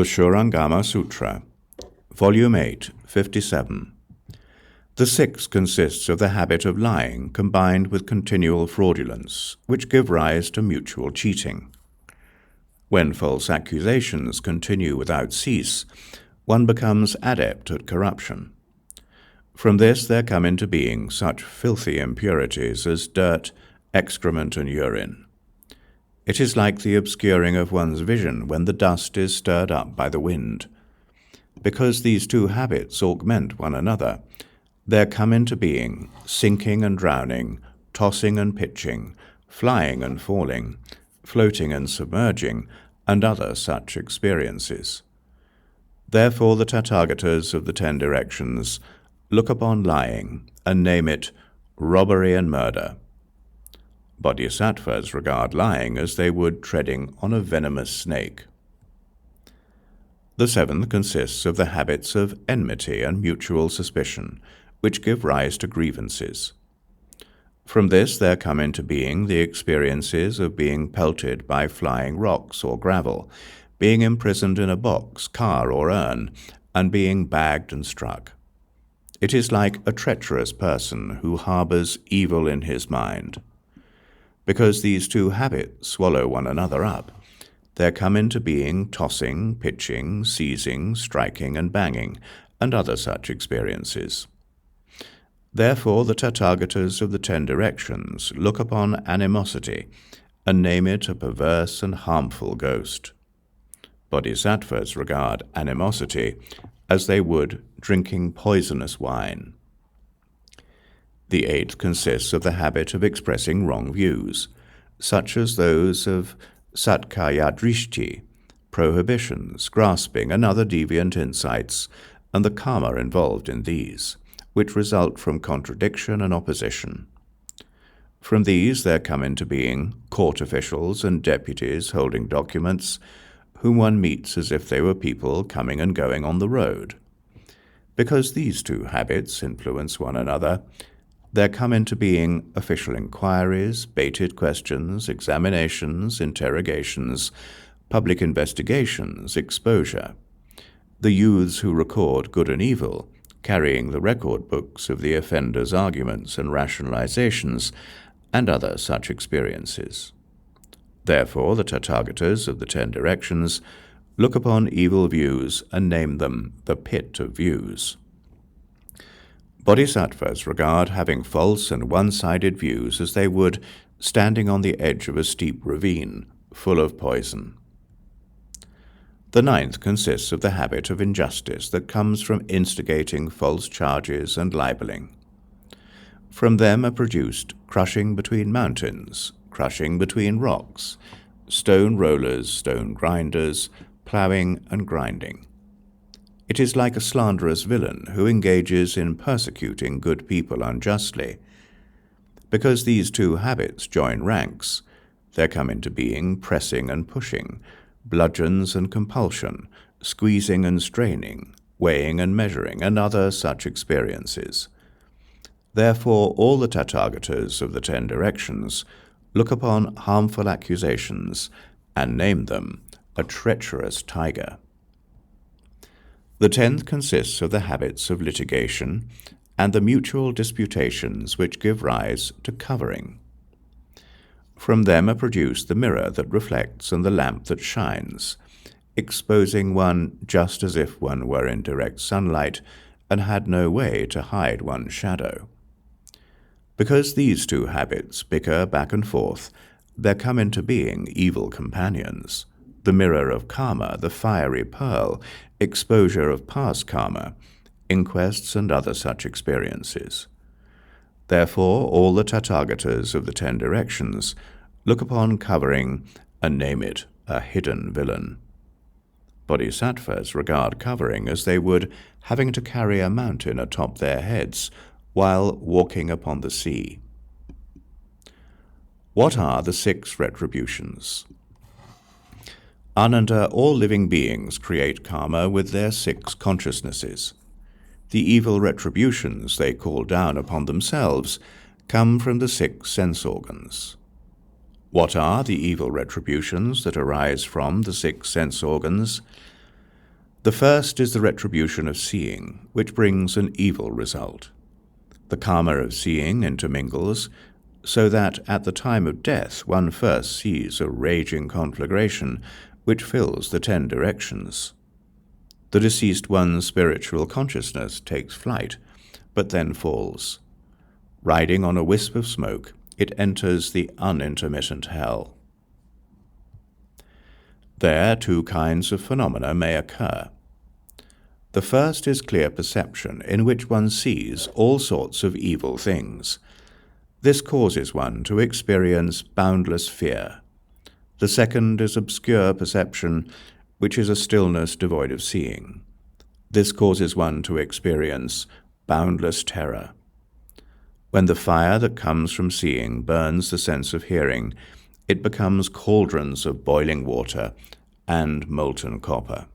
The Śūraṅgama Sutra, Volume 8, 57. The sixth consists of the habit of lying combined with continual fraudulence, which give rise to mutual cheating. When false accusations continue without cease, one becomes adept at corruption. From this there come into being such filthy impurities as dirt, excrement, and urine. It is like the obscuring of one's vision when the dust is stirred up by the wind. Because these two habits augment one another, there come into being sinking and drowning, tossing and pitching, flying and falling, floating and submerging, and other such experiences. Therefore the Tathagatas of the 10 directions look upon lying and name it robbery and murder. Bodhisattvas regard lying as they would treading on a venomous snake. The seventh consists of the habits of enmity and mutual suspicion, which give rise to grievances. From this there come into being the experiences of being pelted by flying rocks or gravel, being imprisoned in a box, car, or urn, and being bagged and struck. It is like a treacherous person who harbors evil in his mind. Because these two habits swallow one another up, there come into being tossing, pitching, seizing, striking, and banging, and other such experiences. Therefore the Tathagatas of the 10 directions look upon animosity and name it a perverse and harmful ghost. Bodhisattvas regard animosity as they would drinking poisonous wine. The eighth consists of the habit of expressing wrong views, such as those of satkaya-drishti, prohibitions, grasping, and other deviant insights, and the karma involved in these, which result from contradiction and opposition. From these there come into being court officials and deputies holding documents, whom one meets as if they were people coming and going on the road. Because these two habits influence one another, there come into being official inquiries, baited questions, examinations, interrogations, public investigations, exposure. The youths who record good and evil, carrying the record books of the offender's arguments and rationalizations, and other such experiences. Therefore the Tathagatas of the 10 directions look upon evil views and name them the pit of views. Bodhisattvas regard having false and one-sided views as they would standing on the edge of a steep ravine, full of poison. The ninth consists of the habit of injustice that comes from instigating false charges and libeling. From them are produced crushing between mountains, crushing between rocks, stone rollers, stone grinders, ploughing and grinding. It is like a slanderous villain who engages in persecuting good people unjustly. Because these two habits join ranks, there come into being pressing and pushing, bludgeons and compulsion, squeezing and straining, weighing and measuring, and other such experiences. Therefore all the Tathagatas of the 10 directions look upon harmful accusations and name them a treacherous tiger. The 10th consists of the habits of litigation and the mutual disputations which give rise to covering. From them are produced the mirror that reflects and the lamp that shines, exposing one just as if one were in direct sunlight and had no way to hide one's shadow. Because these two habits bicker back and forth, there come into being evil companions, the mirror of karma, the fiery pearl, exposure of past karma, inquests, and other such experiences. Therefore all the Tathagatas of the 10 directions look upon covering and name it a hidden villain. Bodhisattvas regard covering as they would having to carry a mountain atop their heads while walking upon the sea. What are the 6 retributions? Ananda, all living beings create karma with their 6 consciousnesses. The evil retributions they call down upon themselves come from the 6 sense organs. What are the evil retributions that arise from the 6 sense organs? The first is the retribution of seeing, which brings an evil result. The karma of seeing intermingles, so that at the time of death one first sees a raging conflagration which fills the 10 directions. The deceased one's spiritual consciousness takes flight, but then falls. Riding on a wisp of smoke, it enters the unintermittent hell. There 2 kinds of phenomena may occur. The first is clear perception, in which one sees all sorts of evil things. This causes one to experience boundless fear. The second is obscure perception, which is a stillness devoid of seeing. This causes one to experience boundless terror. When the fire that comes from seeing burns the sense of hearing, it becomes cauldrons of boiling water and molten copper.